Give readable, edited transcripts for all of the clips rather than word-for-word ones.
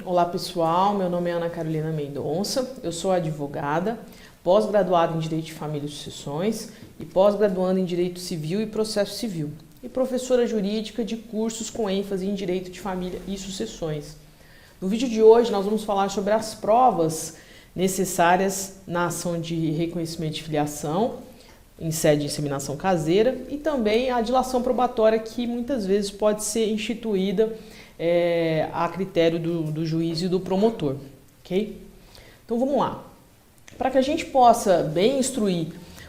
Olá pessoal, meu nome é Ana Carolina Mendonça, eu sou advogada, pós-graduada em Direito de Família e Sucessões e pós-graduanda em Direito Civil e Processo Civil e professora jurídica de cursos com ênfase em Direito de Família e Sucessões. No vídeo de hoje nós vamos falar sobre as provas necessárias na ação de reconhecimento de filiação em sede de inseminação caseira e também a dilação probatória que muitas vezes pode ser instituída a critério do juiz e do promotor, ok? Então vamos lá. Para que a gente possa bem instruir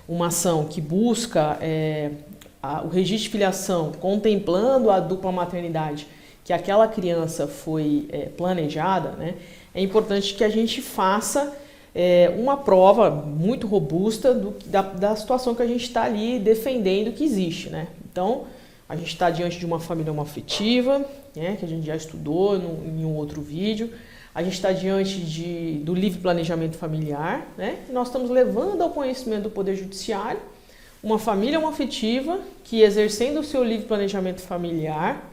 uma ação que busca o registro de filiação contemplando a dupla maternidade que aquela criança foi planejada, né, é importante que a gente faça uma prova muito robusta da situação que a gente está ali defendendo que existe, né? Então, a gente está diante de uma família homoafetiva, né, que a gente já estudou em um outro vídeo. A gente está diante do livre planejamento familiar, né? E nós estamos levando ao conhecimento do Poder Judiciário uma família homoafetiva que, exercendo o seu livre planejamento familiar,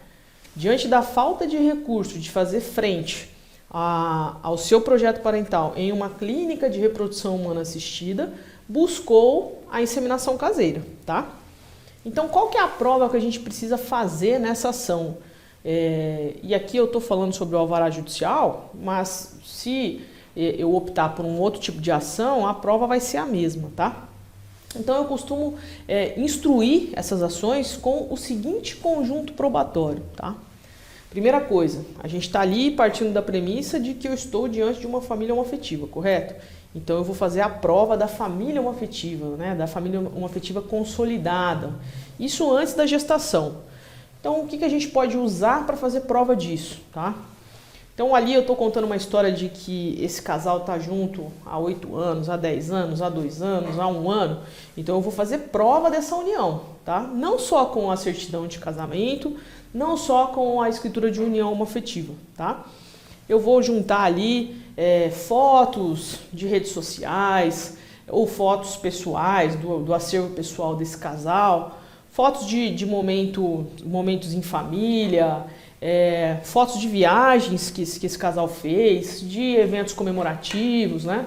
diante da falta de recurso de fazer frente ao seu projeto parental em uma clínica de reprodução humana assistida, buscou a inseminação caseira, tá? Então, qual que é a prova que a gente precisa fazer nessa ação? E aqui eu estou falando sobre o alvará judicial, mas se eu optar por um outro tipo de ação, a prova vai ser a mesma, tá? Então, eu costumo instruir essas ações com o seguinte conjunto probatório, tá? Primeira coisa, a gente está ali partindo da premissa de que eu estou diante de uma família homoafetiva, correto? Então eu vou fazer a prova da família homoafetiva, né? Da família homoafetiva consolidada. Isso antes da gestação. Então o que a gente pode usar para fazer prova disso, tá? Então ali eu estou contando uma história de que esse casal está junto há 8 anos, há 10 anos, há 2 anos, há 1 ano. Então eu vou fazer prova dessa união, tá? Não só com a certidão de casamento, não só com a escritura de união homoafetiva, tá? Eu vou juntar ali fotos de redes sociais ou fotos pessoais, do acervo pessoal desse casal, fotos de momentos em família, fotos de viagens que esse casal fez, de eventos comemorativos, né?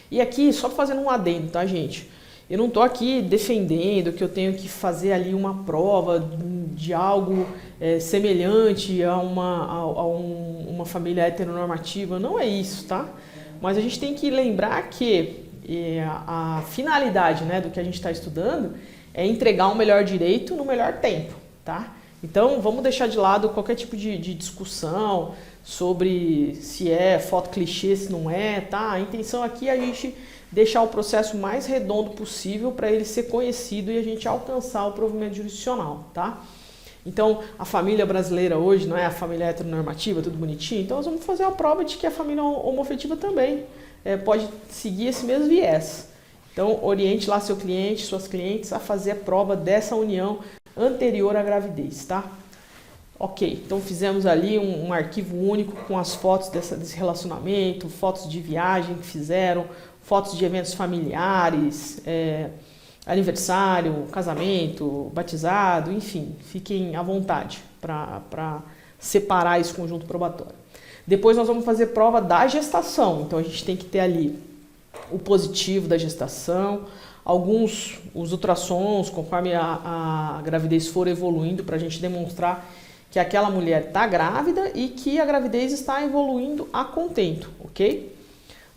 E aqui, só fazendo um adendo, tá, gente? Eu não estou aqui defendendo que eu tenho que fazer ali uma prova de algo semelhante a uma família heteronormativa. Não é isso, tá? Mas a gente tem que lembrar que a finalidade, né, do que a gente está estudando é entregar um melhor direito no melhor tempo, tá? Então, vamos deixar de lado qualquer tipo de discussão sobre se é foto clichê, se não é, tá? A intenção aqui é a gente deixar o processo mais redondo possível para ele ser conhecido e a gente alcançar o provimento jurisdicional, tá? Então, a família brasileira hoje não é a família heteronormativa, tudo bonitinho, então nós vamos fazer a prova de que a família homoafetiva também pode seguir esse mesmo viés. Então, oriente lá seu cliente, suas clientes a fazer a prova dessa união anterior à gravidez, tá? Ok, então fizemos ali um arquivo único com as fotos desse relacionamento, fotos de viagem que fizeram, fotos de eventos familiares, aniversário, casamento, batizado, enfim, fiquem à vontade para separar esse conjunto probatório. Depois nós vamos fazer prova da gestação, então a gente tem que ter ali o positivo da gestação, os ultrassons, conforme a gravidez for evoluindo, para a gente demonstrar que aquela mulher está grávida e que a gravidez está evoluindo a contento, ok?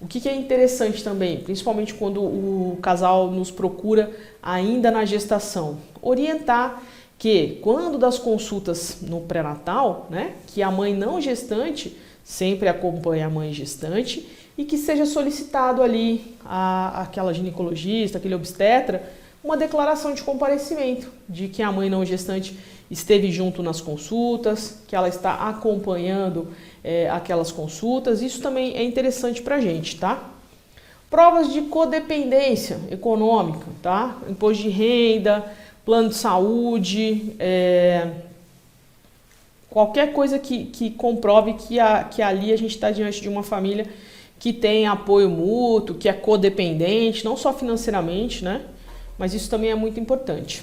O que é interessante também, principalmente quando o casal nos procura ainda na gestação, orientar que quando das consultas no pré-natal, né, que a mãe não gestante sempre acompanhe a mãe gestante e que seja solicitado ali aquela ginecologista, aquele obstetra, uma declaração de comparecimento de que a mãe não gestante esteve junto nas consultas, que ela está acompanhando aquelas consultas. Isso também é interessante para a gente, tá? Provas de codependência econômica, tá? Imposto de renda, plano de saúde, qualquer coisa que comprove que ali a gente está diante de uma família que tem apoio mútuo, que é codependente, não só financeiramente, né? Mas isso também é muito importante.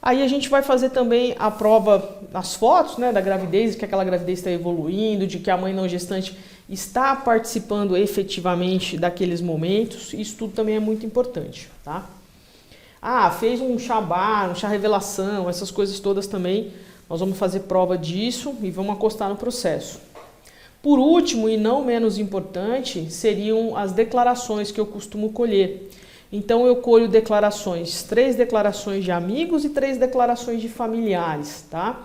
Aí a gente vai fazer também a prova, as fotos, né, da gravidez, que aquela gravidez está evoluindo, de que a mãe não gestante está participando efetivamente daqueles momentos. Isso tudo também é muito importante, tá? Ah, fez um chá bar, um chá revelação, essas coisas todas também. Nós vamos fazer prova disso e vamos acostar no processo. Por último, e não menos importante, seriam as declarações que eu costumo colher. Então eu colho declarações, 3 declarações de amigos e 3 declarações de familiares, tá?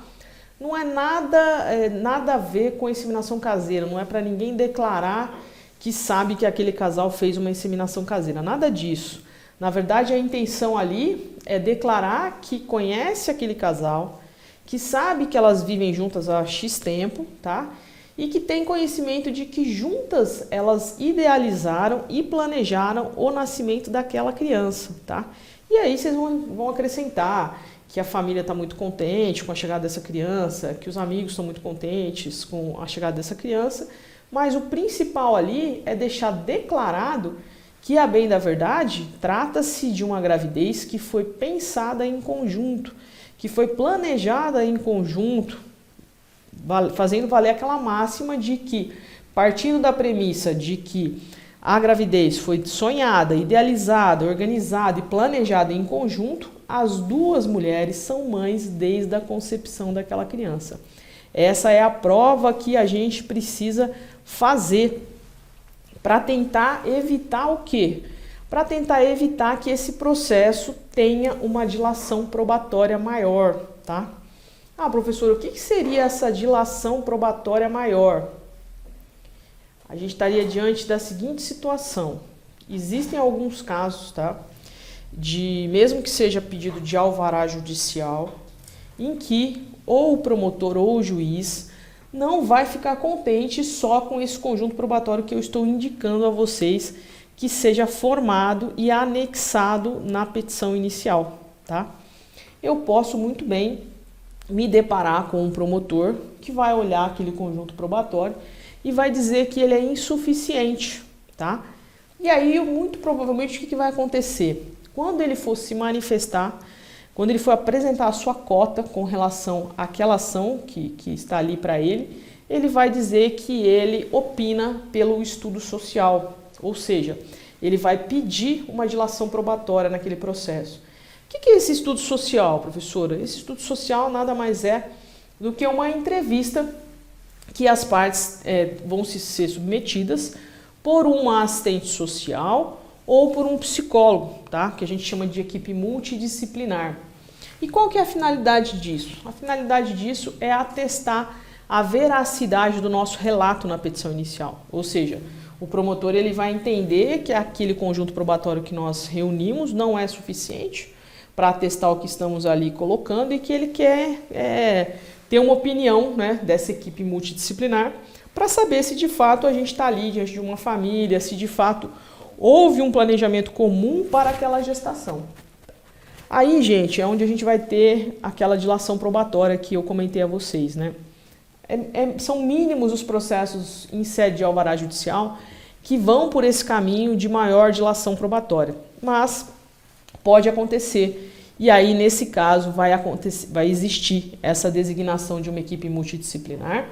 Não é nada a ver com a inseminação caseira, não é para ninguém declarar que sabe que aquele casal fez uma inseminação caseira, nada disso. Na verdade, a intenção ali é declarar que conhece aquele casal, que sabe que elas vivem juntas há X tempo, tá? E que tem conhecimento de que juntas elas idealizaram e planejaram o nascimento daquela criança, tá? E aí vocês vão acrescentar que a família está muito contente com a chegada dessa criança, que os amigos estão muito contentes com a chegada dessa criança, mas o principal ali é deixar declarado que, a bem da verdade, trata-se de uma gravidez que foi pensada em conjunto, que foi planejada em conjunto, fazendo valer aquela máxima de que, partindo da premissa de que a gravidez foi sonhada, idealizada, organizada e planejada em conjunto, as 2 mulheres são mães desde a concepção daquela criança. Essa é a prova que a gente precisa fazer para tentar evitar o quê? Para tentar evitar que esse processo tenha uma dilação probatória maior, tá? Ah, professor, o que seria essa dilação probatória maior? A gente estaria diante da seguinte situação. Existem alguns casos, tá? Mesmo que seja pedido de alvará judicial, em que ou o promotor ou o juiz não vai ficar contente só com esse conjunto probatório que eu estou indicando a vocês que seja formado e anexado na petição inicial, tá? Eu posso muito bem me deparar com um promotor que vai olhar aquele conjunto probatório e vai dizer que ele é insuficiente, tá? E aí, muito provavelmente, o que vai acontecer? Quando ele for se manifestar, quando ele for apresentar a sua cota com relação àquela ação que está ali para ele, ele vai dizer que ele opina pelo estudo social, ou seja, ele vai pedir uma dilação probatória naquele processo. O que é esse estudo social, professora? Esse estudo social nada mais é do que uma entrevista que as partes vão ser submetidas por uma assistente social ou por um psicólogo, tá? Que a gente chama de equipe multidisciplinar. E qual que é a finalidade disso? A finalidade disso é atestar a veracidade do nosso relato na petição inicial. Ou seja, o promotor ele vai entender que aquele conjunto probatório que nós reunimos não é suficiente para atestar o que estamos ali colocando e que ele quer ter uma opinião, né, dessa equipe multidisciplinar para saber se de fato a gente está ali diante de uma família, se de fato houve um planejamento comum para aquela gestação. Aí, gente, é onde a gente vai ter aquela dilação probatória que eu comentei a vocês, né? São mínimos os processos em sede de alvará judicial que vão por esse caminho de maior dilação probatória, mas pode acontecer. E aí, nesse caso, vai existir essa designação de uma equipe multidisciplinar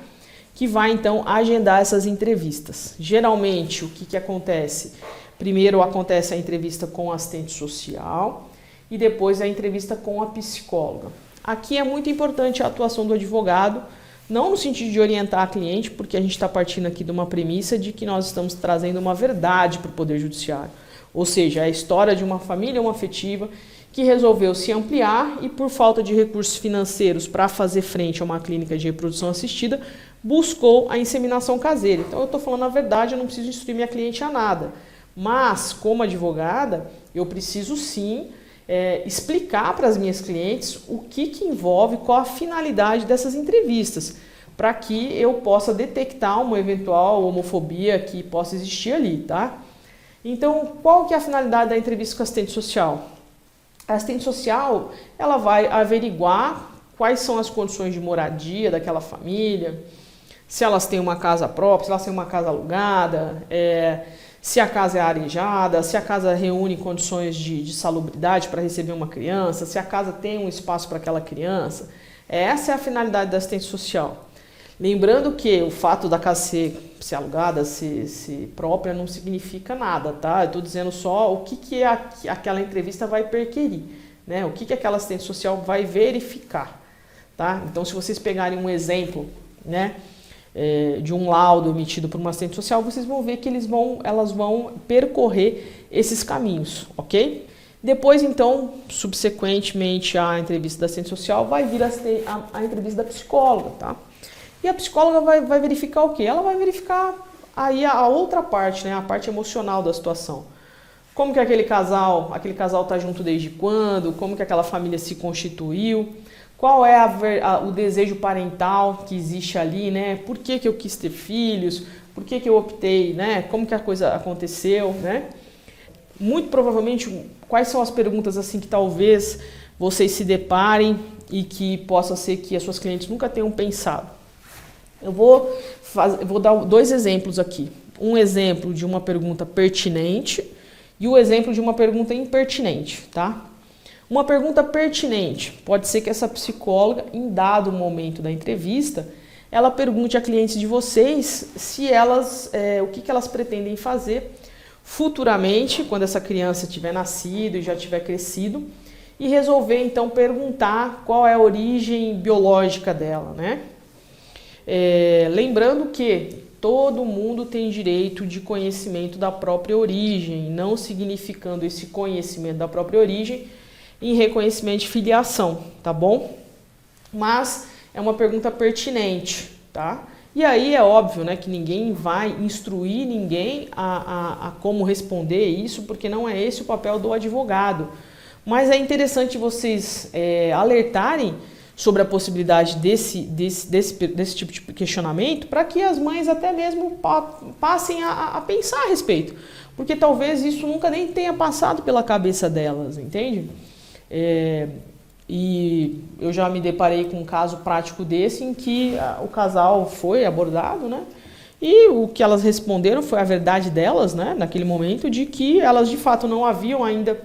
que vai, então, agendar essas entrevistas. Geralmente, o que acontece? Primeiro acontece a entrevista com o assistente social e depois a entrevista com a psicóloga. Aqui é muito importante a atuação do advogado, não no sentido de orientar a cliente, porque a gente está partindo aqui de uma premissa de que nós estamos trazendo uma verdade para o Poder Judiciário. Ou seja, a história de uma família homoafetiva que resolveu se ampliar e, por falta de recursos financeiros para fazer frente a uma clínica de reprodução assistida, buscou a inseminação caseira. Então, eu estou falando a verdade, eu não preciso instruir minha cliente a nada. Mas, como advogada, eu preciso sim explicar para as minhas clientes o que envolve, qual a finalidade dessas entrevistas, para que eu possa detectar uma eventual homofobia que possa existir ali, tá? Então, qual que é a finalidade da entrevista com a assistente social? A assistente social, ela vai averiguar quais são as condições de moradia daquela família, se elas têm uma casa própria, se elas têm uma casa alugada, se a casa é arejada, se a casa reúne condições de salubridade para receber uma criança, se a casa tem um espaço para aquela criança. Essa é a finalidade da assistência social. Lembrando que o fato da casa ser alugada, ser própria, não significa nada, tá? Eu estou dizendo só o que aquela entrevista vai perquirir, né? O que aquela assistente social vai verificar, tá? Então, se vocês pegarem um exemplo, né, de um laudo emitido por uma assistente social, vocês vão ver que elas vão percorrer esses caminhos, ok? Depois, então, subsequentemente à entrevista da assistente social, vai vir a entrevista da psicóloga, tá? E a psicóloga vai verificar o quê? Ela vai verificar aí a outra parte, né? A parte emocional da situação. Como que aquele casal tá junto desde quando? Como que aquela família se constituiu? Qual é o desejo parental que existe ali, né? Por que eu quis ter filhos? Por que eu optei, né? Como que a coisa aconteceu, né? Muito provavelmente, quais são as perguntas assim que talvez vocês se deparem e que possa ser que as suas clientes nunca tenham pensado? Eu vou dar 2 exemplos aqui. Um exemplo de uma pergunta pertinente e o exemplo de uma pergunta impertinente, tá? Uma pergunta pertinente pode ser que essa psicóloga, em dado momento da entrevista, ela pergunte a clientes de vocês se o que elas pretendem fazer futuramente, quando essa criança tiver nascido e já tiver crescido, e resolver então perguntar qual é a origem biológica dela, né? Lembrando que todo mundo tem direito de conhecimento da própria origem, não significando esse conhecimento da própria origem em reconhecimento de filiação, tá bom? Mas é uma pergunta pertinente, tá? E aí é óbvio, né, que ninguém vai instruir ninguém a como responder isso, porque não é esse o papel do advogado. Mas é interessante vocês alertarem sobre a possibilidade desse tipo de questionamento, para que as mães até mesmo passem a pensar a respeito. Porque talvez isso nunca nem tenha passado pela cabeça delas, entende? E eu já me deparei com um caso prático desse, em que o casal foi abordado, né? E o que elas responderam foi a verdade delas, né? Naquele momento, de que elas de fato não haviam ainda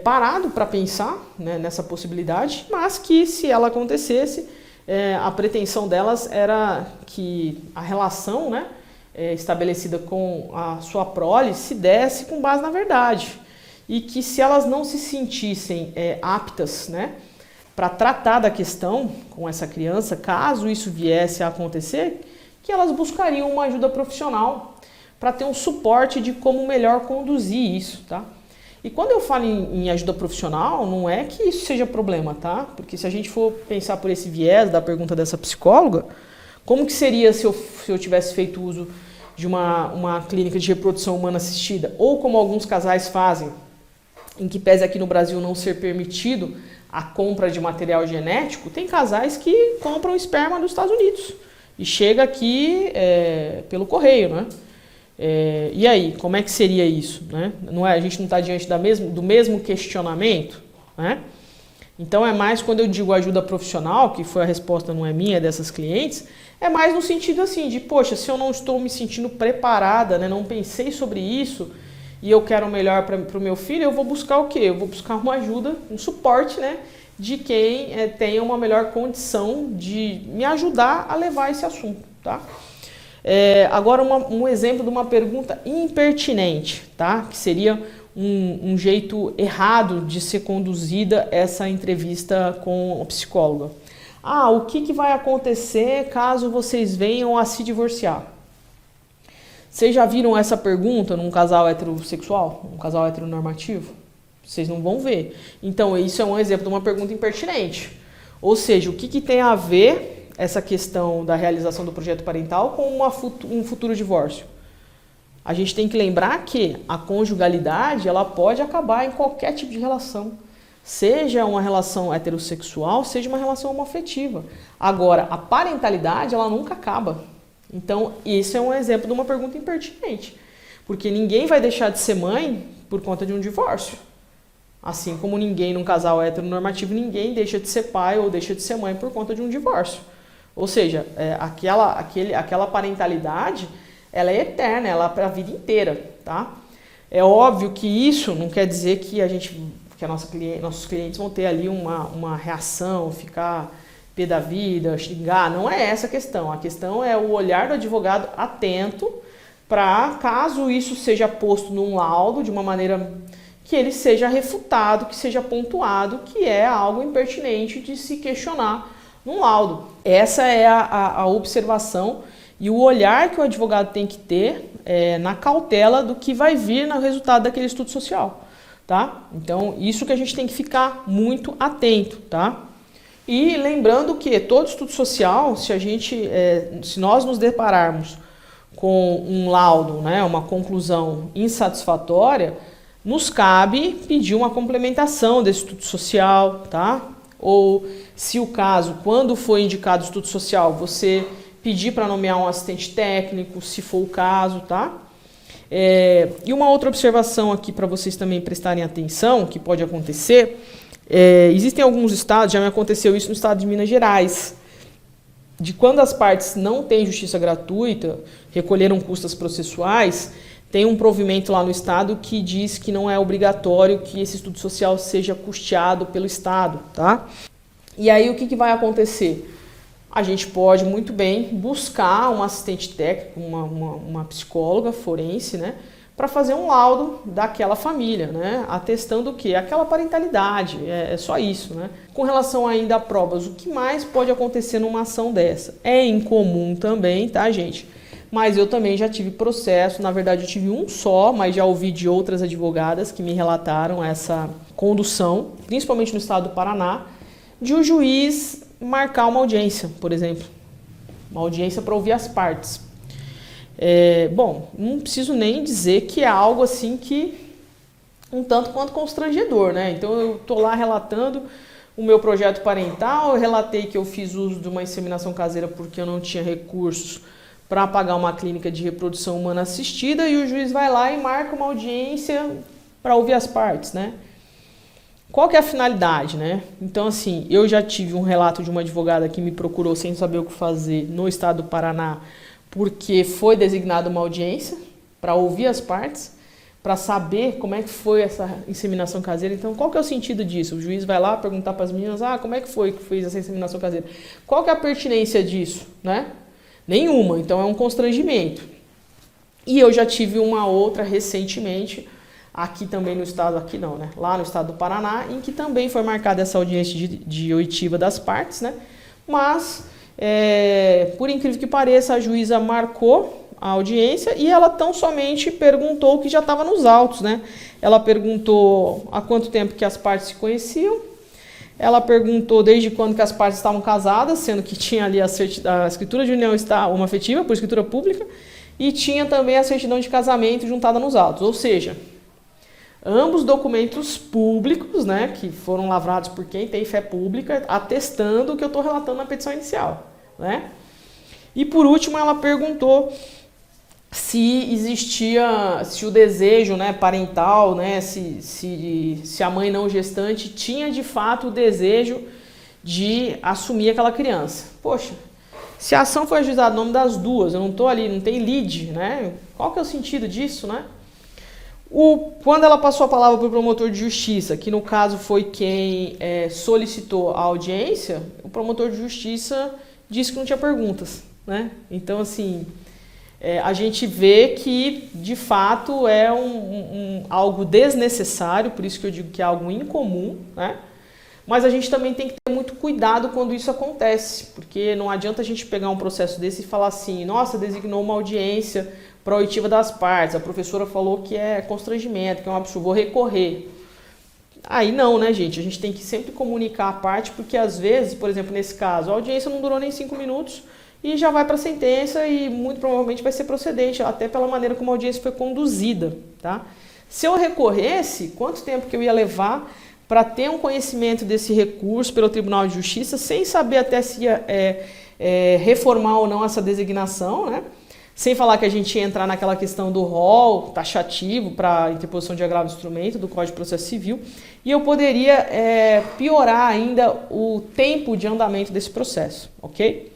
parado para pensar, né, nessa possibilidade, mas que se ela acontecesse, a pretensão delas era que a relação, né, estabelecida com a sua prole se desse com base na verdade. E que se elas não se sentissem aptas, né, para tratar da questão com essa criança, caso isso viesse a acontecer, que elas buscariam uma ajuda profissional para ter um suporte de como melhor conduzir isso, tá? E quando eu falo em ajuda profissional, não é que isso seja problema, tá? Porque se a gente for pensar por esse viés da pergunta dessa psicóloga, como que seria se eu tivesse feito uso de uma clínica de reprodução humana assistida? Ou como alguns casais fazem, em que pese aqui no Brasil não ser permitido a compra de material genético, tem casais que compram esperma dos Estados Unidos e chega aqui pelo correio, né? E aí, como é que seria isso, né? A gente não está diante do mesmo questionamento, né? Então é mais quando eu digo ajuda profissional, que foi a resposta, não é minha, é dessas clientes, é mais no sentido assim de, poxa, se eu não estou me sentindo preparada, né, não pensei sobre isso e eu quero o melhor para o meu filho, eu vou buscar o quê? Eu vou buscar uma ajuda, um suporte, né, de quem tenha uma melhor condição de me ajudar a levar esse assunto, tá? Agora um exemplo de uma pergunta impertinente, tá? Que seria um jeito errado de ser conduzida essa entrevista com a psicóloga. O que vai acontecer caso vocês venham a se divorciar? Vocês já viram essa pergunta num casal heterossexual, um casal heteronormativo? Vocês não vão ver. Então, isso é um exemplo de uma pergunta impertinente. Ou seja, o que tem a ver essa questão da realização do projeto parental com um futuro divórcio? A gente tem que lembrar que a conjugalidade ela pode acabar em qualquer tipo de relação. Seja uma relação heterossexual, seja uma relação homoafetiva. Agora, a parentalidade ela nunca acaba. Então, isso é um exemplo de uma pergunta impertinente. Porque ninguém vai deixar de ser mãe por conta de um divórcio. Assim como ninguém, num casal heteronormativo, ninguém deixa de ser pai ou deixa de ser mãe por conta de um divórcio. Ou seja, aquela parentalidade, ela é eterna, ela é para a vida inteira, tá? É óbvio que isso não quer dizer que nossos clientes vão ter ali uma reação, ficar pé da vida, xingar, não é essa a questão. A questão é o olhar do advogado atento para, caso isso seja posto num laudo de uma maneira que ele seja refutado, que seja pontuado, que é algo impertinente de se questionar num laudo. Essa é a observação e o olhar que o advogado tem que ter na cautela do que vai vir no resultado daquele estudo social, tá? Então, isso que a gente tem que ficar muito atento, tá? E lembrando que todo estudo social, se nós nos depararmos com um laudo, né, uma conclusão insatisfatória, nos cabe pedir uma complementação desse estudo social, tá? Ou, se o caso, quando for indicado o estudo social, você pedir para nomear um assistente técnico, se for o caso, tá? E uma outra observação aqui para vocês também prestarem atenção, que pode acontecer, existem alguns estados, já me aconteceu isso no estado de Minas Gerais, de quando as partes não têm justiça gratuita, recolheram custas processuais, tem um provimento lá no estado que diz que não é obrigatório que esse estudo social seja custeado pelo estado, tá? E aí o que vai acontecer? A gente pode muito bem buscar um assistente técnico, uma psicóloga forense, né, para fazer um laudo daquela família, né, atestando o quê? Aquela parentalidade, é só isso, né. Com relação ainda a provas, o que mais pode acontecer numa ação dessa? É incomum também, tá, gente? Mas eu também já tive processo, na verdade eu tive um só, mas já ouvi de outras advogadas que me relataram essa condução, principalmente no estado do Paraná, de um juiz marcar uma audiência, por exemplo, uma audiência para ouvir as partes. Bom, não preciso nem dizer que é algo assim que um tanto quanto constrangedor, né? Então eu estou lá relatando o meu projeto parental, eu relatei que eu fiz uso de uma inseminação caseira porque eu não tinha recursos para pagar uma clínica de reprodução humana assistida, e o juiz vai lá e marca uma audiência para ouvir as partes, né? Qual que é a finalidade, né? Então, assim, eu já tive um relato de uma advogada que me procurou sem saber o que fazer no estado do Paraná, porque foi designada uma audiência para ouvir as partes, para saber como é que foi essa inseminação caseira. Então, qual que é o sentido disso? O juiz vai lá perguntar para as meninas, como é que foi que fez essa inseminação caseira? Qual que é a pertinência disso, né? Nenhuma, então é um constrangimento. E eu já tive uma outra recentemente, aqui também no estado, aqui não, né? Lá no estado do Paraná, em que também foi marcada essa audiência de oitiva das partes, né? Mas, por incrível que pareça, a juíza marcou a audiência e ela tão somente perguntou o que já estava nos autos, né? Ela perguntou há quanto tempo que as partes se conheciam, ela perguntou desde quando que as partes estavam casadas, sendo que tinha ali a escritura de união homoafetiva por escritura pública, e tinha também a certidão de casamento juntada nos autos, ou seja, ambos documentos públicos, né, que foram lavrados por quem tem fé pública, atestando o que eu estou relatando na petição inicial, né? E por último ela perguntou se o desejo, né, parental, né, se a mãe não gestante tinha de fato o desejo de assumir aquela criança. Poxa, se a ação foi ajuizada no nome das duas, eu não estou ali, não tem lead, né? Qual que é o sentido disso, né? Quando ela passou a palavra para o promotor de justiça, que no caso foi quem solicitou a audiência, o promotor de justiça disse que não tinha perguntas, né? Então, assim, a gente vê que, de fato, é algo desnecessário, por isso que eu digo que é algo incomum, né? Mas a gente também tem que ter muito cuidado quando isso acontece, porque não adianta a gente pegar um processo desse e falar assim, nossa, designou uma audiência para a oitiva das partes, a professora falou que é constrangimento, que é um absurdo, vou recorrer. Aí não, né, gente? A gente tem que sempre comunicar a parte, porque às vezes, por exemplo, nesse caso, a audiência não durou nem 5 minutos e já vai para a sentença e muito provavelmente vai ser procedente, até pela maneira como a audiência foi conduzida, tá? Se eu recorresse, quanto tempo que eu ia levar para ter um conhecimento desse recurso pelo Tribunal de Justiça, sem saber até se ia reformar ou não essa designação, né? Sem falar que a gente ia entrar naquela questão do rol taxativo para interposição de agravo de instrumento do Código de Processo Civil, e eu poderia piorar ainda o tempo de andamento desse processo, ok?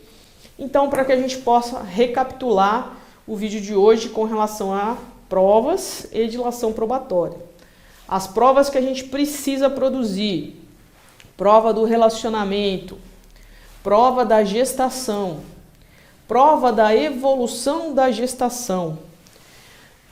Então, para que a gente possa recapitular o vídeo de hoje com relação a provas e dilação probatória. As provas que a gente precisa produzir: prova do relacionamento, prova da gestação, prova da evolução da gestação,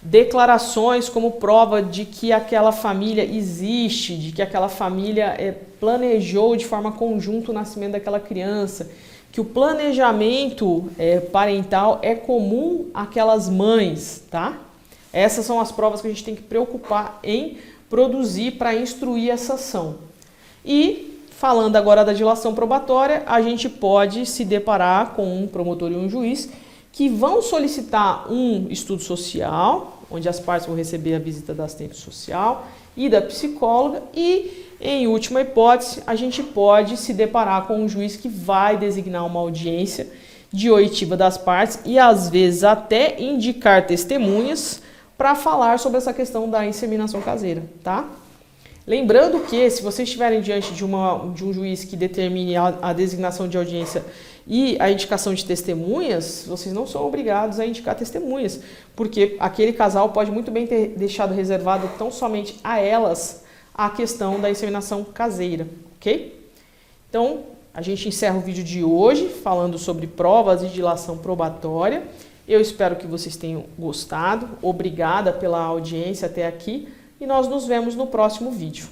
declarações como prova de que aquela família existe, de que aquela família planejou de forma conjunta o nascimento daquela criança, que o planejamento parental é comum àquelas mães, tá? Essas são as provas que a gente tem que preocupar em produzir para instruir essa ação. E, falando agora da dilação probatória, a gente pode se deparar com um promotor e um juiz que vão solicitar um estudo social, onde as partes vão receber a visita da assistente social e da psicóloga, e, em última hipótese, a gente pode se deparar com um juiz que vai designar uma audiência de oitiva das partes e, às vezes, até indicar testemunhas para falar sobre essa questão da inseminação caseira, tá? Lembrando que, se vocês estiverem diante de um juiz que determine a designação de audiência e a indicação de testemunhas, vocês não são obrigados a indicar testemunhas, porque aquele casal pode muito bem ter deixado reservado tão somente a elas a questão da inseminação caseira, ok? Então, a gente encerra o vídeo de hoje falando sobre provas e dilação probatória. Eu espero que vocês tenham gostado. Obrigada pela audiência até aqui e nós nos vemos no próximo vídeo.